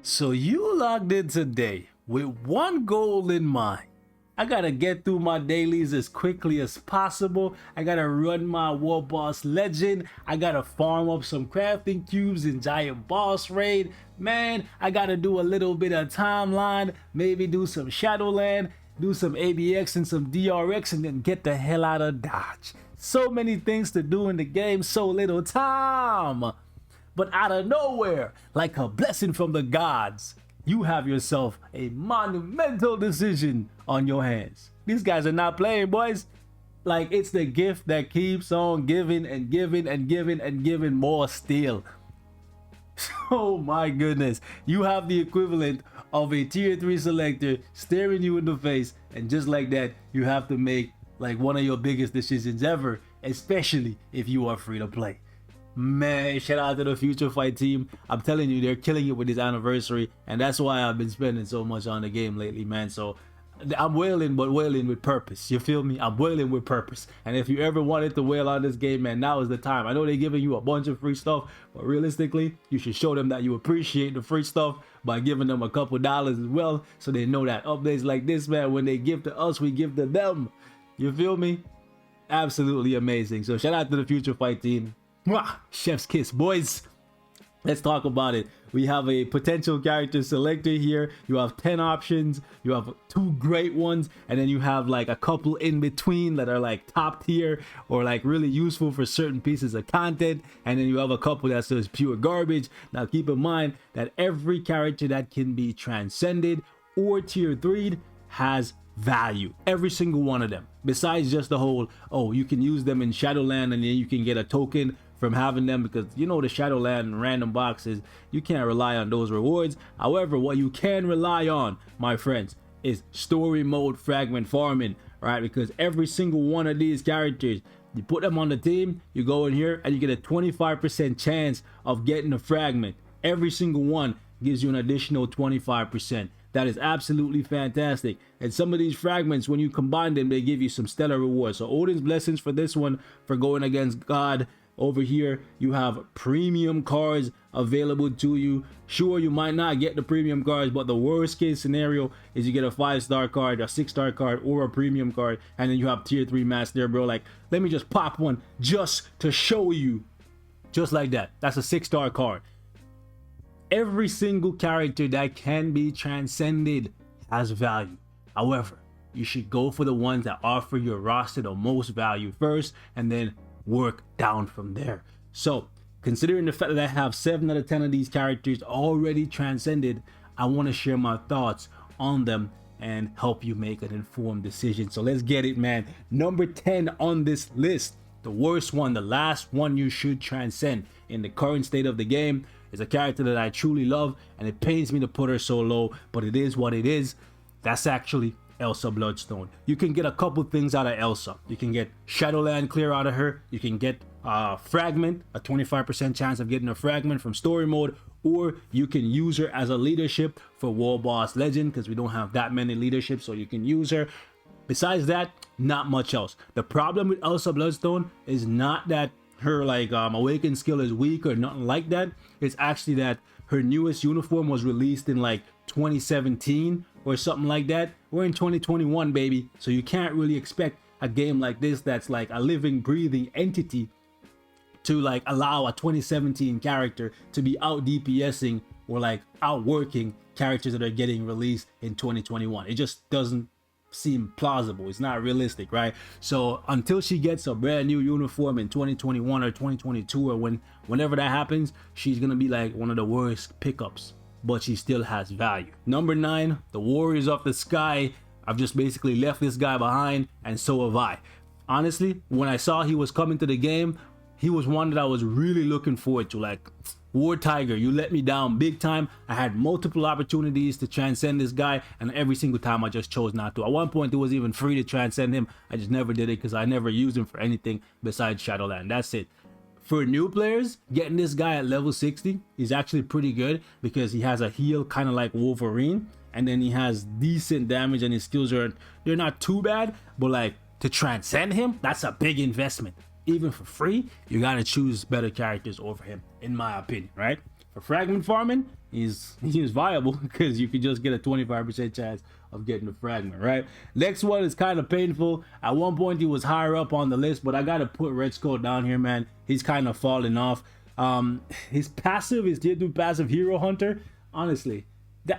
So you logged in today with one goal in mind. I gotta get through my dailies as quickly as possible. I gotta run my War Boss Legend. I gotta farm up some crafting cubes in Giant Boss Raid. Man, I gotta do a little bit of timeline, maybe do some Shadowland, do some ABX and some DRX, and then get the hell out of Dodge. So many things to do in the game, so little time. But out of nowhere, like a blessing from the gods, you have yourself a monumental decision on your hands. These guys are not playing, boys. Like, it's the gift that keeps on giving and giving and giving and giving more still. Oh my goodness. You have the equivalent of a tier 3 selector staring you in the face, and just like that, you have to make like one of your biggest decisions ever, especially if you are free to play. Man, shout out to the Future Fight team. I'm telling you, they're killing it with this anniversary, and that's why I've been spending so much on the game lately, man. So I'm wailing, but wailing with purpose. You feel me? I'm wailing with purpose. And if you ever wanted to wail on this game, man, now is the time. I know they're giving you a bunch of free stuff, but realistically, you should show them that you appreciate the free stuff by giving them a couple dollars as well, so they know that updates like this, man, when they give to us, we give to them. You feel me? Absolutely amazing. So shout out to the Future Fight team. Mwah! Chef's kiss, boys. Let's talk about it. We have a potential character selector here. You have 10 options. You have 2 great ones, and then you have like a couple in between that are like top tier or like really useful for certain pieces of content, and then you have a couple that's just pure garbage. Now keep in mind that every character that can be transcended or tier 3'd has value. Every single one of them. Besides just the whole, oh, you can use them in Shadowland and then you can get a token from having them, because you know the Shadowland and random boxes, you can't rely on those rewards. However, what you can rely on, my friends, is story mode fragment farming, right? Because every single one of these characters, you put them on the team, you go in here and you get a 25% chance of getting a fragment. Every single one gives you an additional 25%. That is absolutely fantastic. And some of these fragments, when you combine them, they give you some stellar rewards. So Odin's blessings for this one, for going against God. Over here, you have premium cards available to you. Sure, you might not get the premium cards, but the worst case scenario is you get a 5-star card, a 6-star card, or a premium card, and then you have tier 3 match there, bro. Like, let me just pop one just to show you. Just like that. That's a 6-star card. Every single character that can be transcended has value. However, you should go for the ones that offer your roster the most value first, and then work down from there. So considering the fact that I have 7 out of 10 of these characters already transcended, I want to share my thoughts on them and help you make an informed decision. So let's get it, man. Number 10 on this list, the worst one, the last one you should transcend in the current state of the game, is a character that I truly love, and it pains me to put her so low, but it is what it is. That's actually Elsa Bloodstone. You can get a couple things out of Elsa. You can get Shadowland clear out of her. You can get a fragment, a 25% chance of getting a fragment from story mode, or you can use her as a leadership for War Boss Legend, because we don't have that many leaderships, so you can use her. Besides that, not much else. The problem with Elsa Bloodstone is not that her like awaken skill is weak or nothing like that. It's actually that her newest uniform was released in like 2017 or something like that. We're in 2021, baby, so you can't really expect a game like this that's like a living, breathing entity to like allow a 2017 character to be out DPSing or like outworking characters that are getting released in 2021. It just doesn't seem plausible. It's not realistic, right? So until she gets a brand new uniform in 2021 or 2022 or whenever that happens, she's gonna be like one of the worst pickups, but she still has value. Number 9, the Warriors of the Sky. I've just basically left this guy behind, and so have I. Honestly, when I saw he was coming to the game, he was one that I was really looking forward to. Like, War Tiger, you let me down big time. I had multiple opportunities to transcend this guy, and every single time I just chose not to. At one point, it was even free to transcend him. I just never did it because I never used him for anything besides Shadowland. That's it. For new players, getting this guy at level 60 is actually pretty good, because he has a heal kind of like Wolverine, and then he has decent damage, and his skills they're not too bad, but like to transcend him, that's a big investment. Even for free, you gotta choose better characters over him, in my opinion, right? For fragment farming, he's viable because you can just get a 25% chance of getting a fragment, right? Next one is kind of painful. At one point he was higher up on the list, but I gotta put Red Skull down here, man. He's kind of falling off. His passive is tier 2 passive, Hero Hunter. Honestly,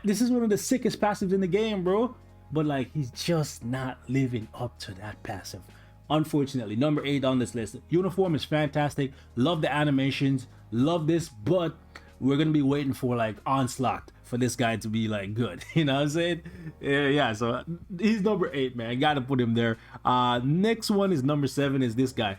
this is one of the sickest passives in the game, bro. But like, he's just not living up to that passive, unfortunately. Number 8 on this list. Uniform is fantastic. Love the animations. Love this, but we're gonna be waiting for like Onslaught for this guy to be like good. You know what I'm saying? Yeah, so he's number 8, man. I gotta put him there. Next one is number 7 is this guy.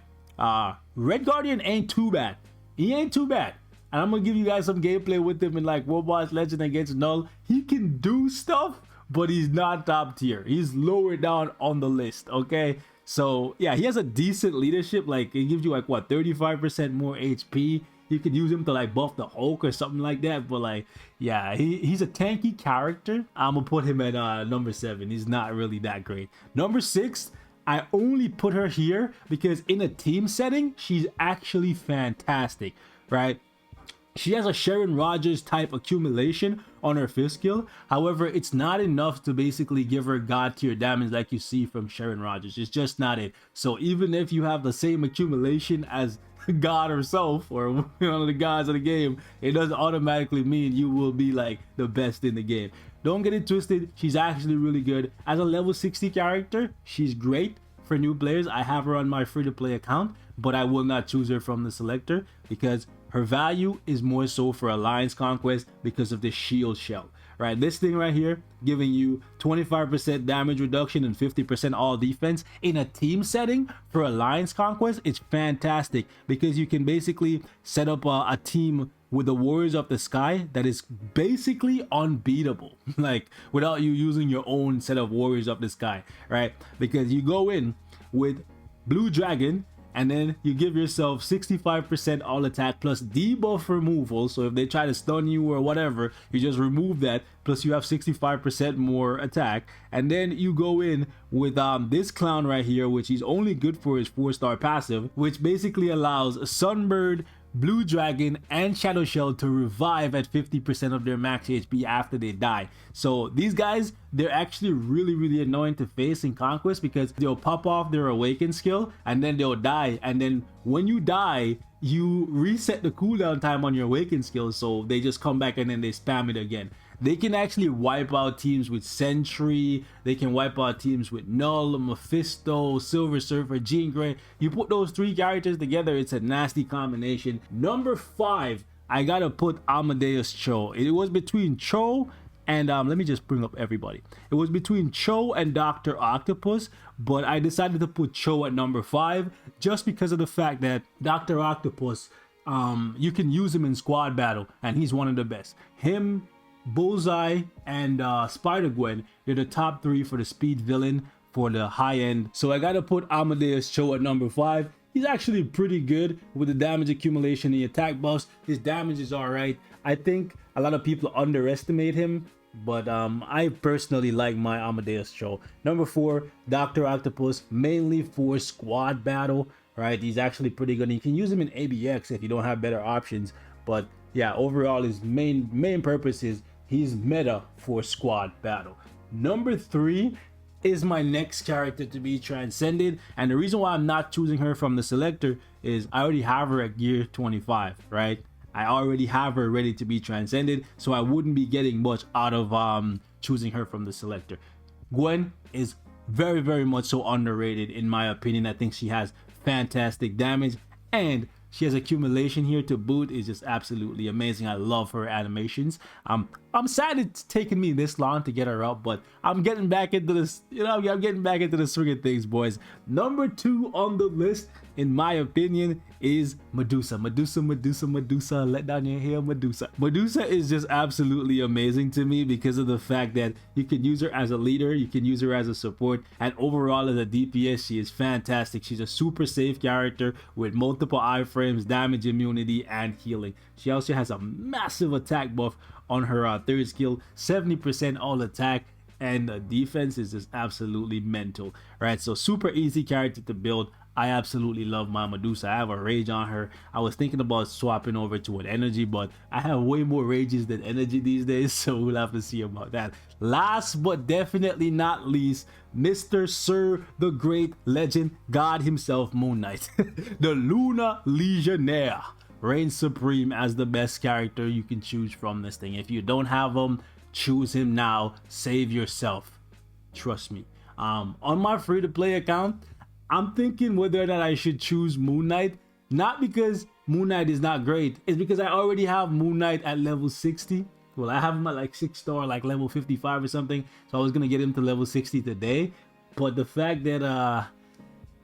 Red Guardian ain't too bad. He ain't too bad. And I'm gonna give you guys some gameplay with him in like Robots Legend against Null. He can do stuff, but he's not top tier. He's lower down on the list, okay? So yeah, he has a decent leadership. Like, it gives you like what, 35% more HP. You could use him to like buff the Hulk or something like that. But like, yeah, he's a tanky character. I'm gonna put him at number 7. He's not really that great. Number 6, I only put her here because in a team setting, she's actually fantastic, right? She has a Sharon Rogers type accumulation on her 5th skill. However, it's not enough to basically give her god tier damage like you see from Sharon Rogers. It's just not it. So even if you have the same accumulation as God herself or one of the gods of the game, it doesn't automatically mean you will be like the best in the game. Don't get it twisted. She's actually really good. As a level 60 character, she's great for new players. I have her on my free-to-play account, but I will not choose her from the selector because her value is more so for Alliance Conquest because of the shield shell, right? This thing right here giving you 25% damage reduction and 50% all defense in a team setting for Alliance Conquest. It's fantastic because you can basically set up a team with the Warriors of the Sky that is basically unbeatable, like without you using your own set of Warriors of the Sky, right? Because you go in with Blue Dragon and then you give yourself 65% all attack plus debuff removal. So if they try to stun you or whatever, you just remove that, plus you have 65% more attack. And then you go in with this clown right here, which is only good for his 4-star passive, which basically allows Sunbird, Blue Dragon, and Shadow Shell to revive at 50% of their max HP after they die. So these guys, they're actually really annoying to face in Conquest because they'll pop off their Awaken skill and then they'll die. And then when you die, you reset the cooldown time on your Awaken skill, so they just come back and then they spam it again. They can actually wipe out teams with Sentry. They can wipe out teams with Null, Mephisto, Silver Surfer, Jean Grey. You put those 3 characters together, it's a nasty combination. Number 5, I gotta put Amadeus Cho. It was between Cho and let me just bring up everybody. It was between Cho and Dr. Octopus, but I decided to put Cho at number 5 just because of the fact that Dr. Octopus, you can use him in squad battle and he's one of the best. Him, Bullseye, and Spider-Gwen, they're the top 3 for the speed villain for the high end. So I gotta put Amadeus Cho at number 5. He's actually pretty good with the damage accumulation, the attack buffs. His damage is alright. I think a lot of people underestimate him, but I personally like my Amadeus Cho. Number 4, Dr. Octopus, mainly for squad battle, right? He's actually pretty good. You can use him in ABX if you don't have better options, but yeah, overall his main purpose is he's meta for squad battle. Number 3 is my next character to be transcended, and the reason why I'm not choosing her from the selector is I already have her at gear 25, right? I already have her ready to be transcended, so I wouldn't be getting much out of choosing her from the selector. Gwen is very much so underrated in my opinion. I think she has fantastic damage and she has accumulation here to boot. Is just absolutely amazing. I love her animations. I'm sad it's taken me this long to get her up, but I'm getting back into this, I'm getting back into the swing of things, boys. Number 2 on the list, in my opinion, is Medusa. Medusa, let down your hair, Medusa. Medusa is just absolutely amazing to me because of the fact that you can use her as a leader, you can use her as a support, and overall as a DPS, she is fantastic. She's a super safe character with multiple iframes, damage immunity, and healing. She also has a massive attack buff on her 3rd skill, 70% all attack, and the defense is just absolutely mental, right? So super easy character to build. I absolutely love my Medusa. I have a rage on her. I was thinking about swapping over to an energy, but I have way more rages than energy these days, so we'll have to see about that. Last but definitely not least, Mr. Sir, the great legend, God himself, Moon Knight. The Lunar Legionnaire reigns supreme as the best character you can choose from this thing. If you don't have him, choose him now. Save yourself. Trust me. On my free-to-play account, I'm thinking whether or not I should choose Moon Knight. Not because Moon Knight is not great. It's because I already have Moon Knight at level 60. Well, I have him at like 6-star, like level 55 or something. So I was going to get him to level 60 today. But the fact that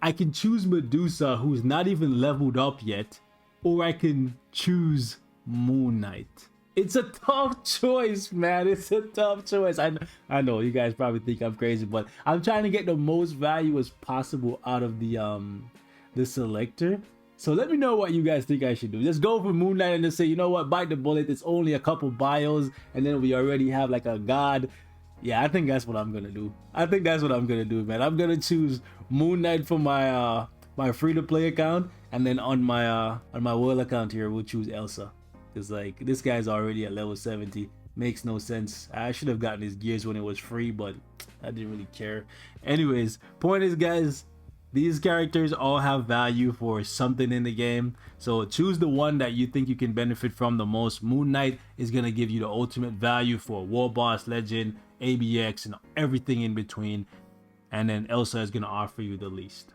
I can choose Medusa, who's not even leveled up yet, or I can choose Moon Knight. It's a tough choice, man. It's a tough choice. I know you guys probably think I'm crazy, but I'm trying to get the most value as possible out of the selector. So let me know what you guys think I should do. Just go for Moon Knight and just say, you know what, bite the bullet. It's only a couple bios, and then we already have like a god. Yeah, I think that's what I'm gonna do. I think that's what I'm gonna do, man. I'm gonna choose Moon Knight for my my free-to-play account, and then on my world account here, we'll choose Elsa. Cause like this guy's already at level 70. Makes no sense. I should have gotten his gears when it was free, but I didn't really care. Anyways, point is, guys, these characters all have value for something in the game. So choose the one that you think you can benefit from the most. Moon Knight is gonna give you the ultimate value for War Boss, Legend, ABX, and everything in between. And then Elsa is gonna offer you the least.